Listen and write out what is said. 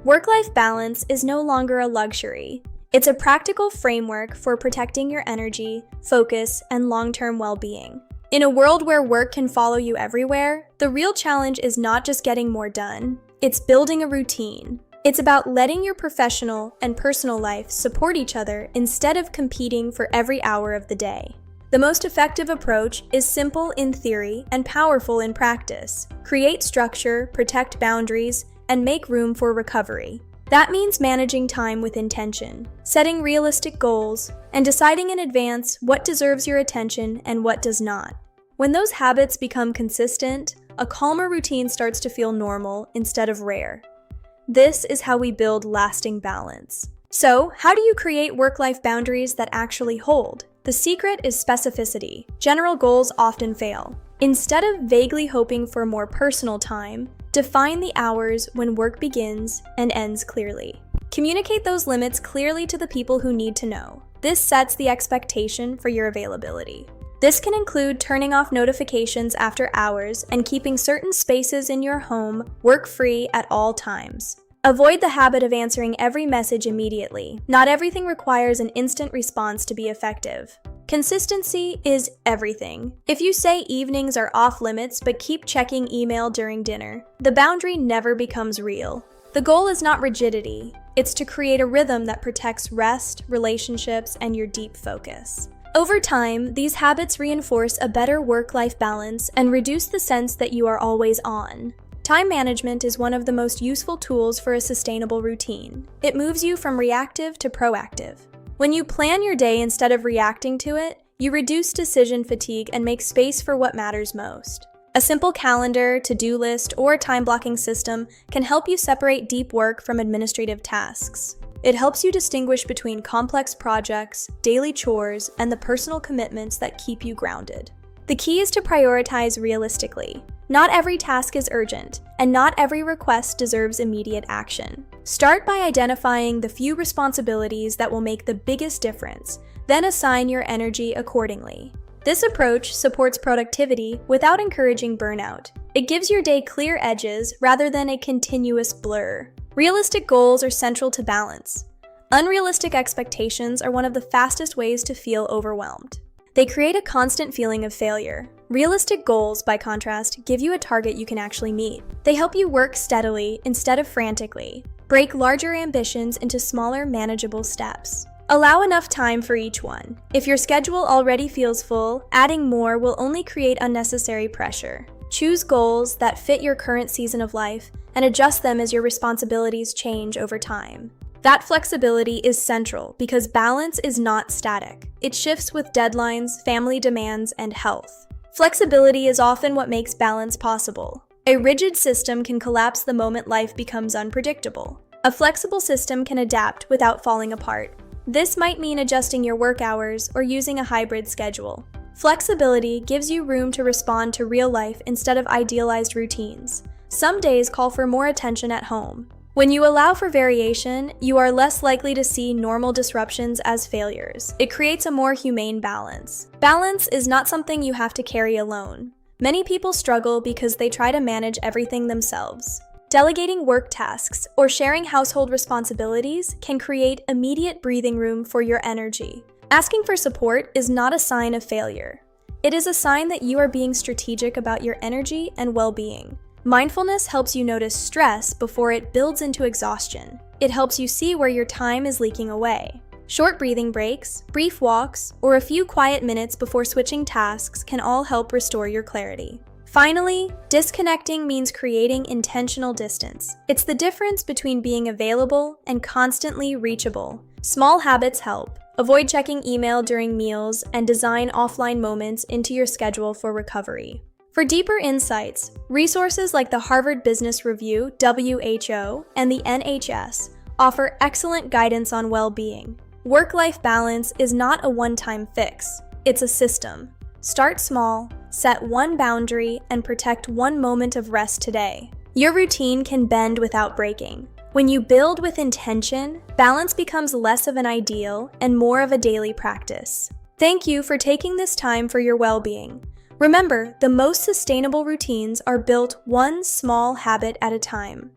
Work-life balance is no longer a luxury. It's a practical framework for protecting your energy, focus, and long-term well-being. In a world where work can follow you everywhere, the real challenge is not just getting more done, it's building a routine. It's about letting your professional and personal life support each other instead of competing for every hour of the day. The most effective approach is simple in theory and powerful in practice. Create structure, protect boundaries, and make room for recovery. That means managing time with intention, setting realistic goals, and deciding in advance what deserves your attention and what does not. When those habits become consistent, a calmer routine starts to feel normal instead of rare. This is how we build lasting balance. So, how do you create work-life boundaries that actually hold? The secret is specificity. General goals often fail. Instead of vaguely hoping for more personal time, define the hours when work begins and ends clearly. Communicate those limits clearly to the people who need to know. This sets the expectation for your availability. This can include turning off notifications after hours and keeping certain spaces in your home work-free at all times. Avoid the habit of answering every message immediately. Not everything requires an instant response to be effective. Consistency is everything. If you say evenings are off limits but keep checking email during dinner, the boundary never becomes real. The goal is not rigidity. It's to create a rhythm that protects rest, relationships, and your deep focus. Over time, these habits reinforce a better work-life balance and reduce the sense that you are always on. Time management is one of the most useful tools for a sustainable routine. It moves you from reactive to proactive. When you plan your day instead of reacting to it, you reduce decision fatigue and make space for what matters most. A simple calendar, to-do list, or time-blocking system can help you separate deep work from administrative tasks. It helps you distinguish between complex projects, daily chores, and the personal commitments that keep you grounded. The key is to prioritize realistically. Not every task is urgent, and not every request deserves immediate action. Start by identifying the few responsibilities that will make the biggest difference, then assign your energy accordingly. This approach supports productivity without encouraging burnout. It gives your day clear edges rather than a continuous blur. Realistic goals are central to balance. Unrealistic expectations are one of the fastest ways to feel overwhelmed. They create a constant feeling of failure. Realistic goals, by contrast, give you a target you can actually meet. They help you work steadily instead of frantically. Break larger ambitions into smaller, manageable steps. Allow enough time for each one. If your schedule already feels full, adding more will only create unnecessary pressure. Choose goals that fit your current season of life and adjust them as your responsibilities change over time. That flexibility is central because balance is not static. It shifts with deadlines, family demands, and health. Flexibility is often what makes balance possible. A rigid system can collapse the moment life becomes unpredictable. A flexible system can adapt without falling apart. This might mean adjusting your work hours or using a hybrid schedule. Flexibility gives you room to respond to real life instead of idealized routines. Some days call for more attention at home. When you allow for variation, you are less likely to see normal disruptions as failures. It creates a more humane balance. Balance is not something you have to carry alone. Many people struggle because they try to manage everything themselves. Delegating work tasks or sharing household responsibilities can create immediate breathing room for your energy. Asking for support is not a sign of failure. It is a sign that you are being strategic about your energy and well-being. Mindfulness helps you notice stress before it builds into exhaustion. It helps you see where your time is leaking away. Short breathing breaks, brief walks, or a few quiet minutes before switching tasks can all help restore your clarity. Finally, disconnecting means creating intentional distance. It's the difference between being available and constantly reachable. Small habits help. Avoid checking email during meals and design offline moments into your schedule for recovery. For deeper insights, resources like the Harvard Business Review, WHO, and the NHS offer excellent guidance on well-being. Work-life balance is not a one-time fix. It's a system. Start small, set one boundary, and protect one moment of rest today. Your routine can bend without breaking. When you build with intention, balance becomes less of an ideal and more of a daily practice. Thank you for taking this time for your well-being. Remember, the most sustainable routines are built one small habit at a time.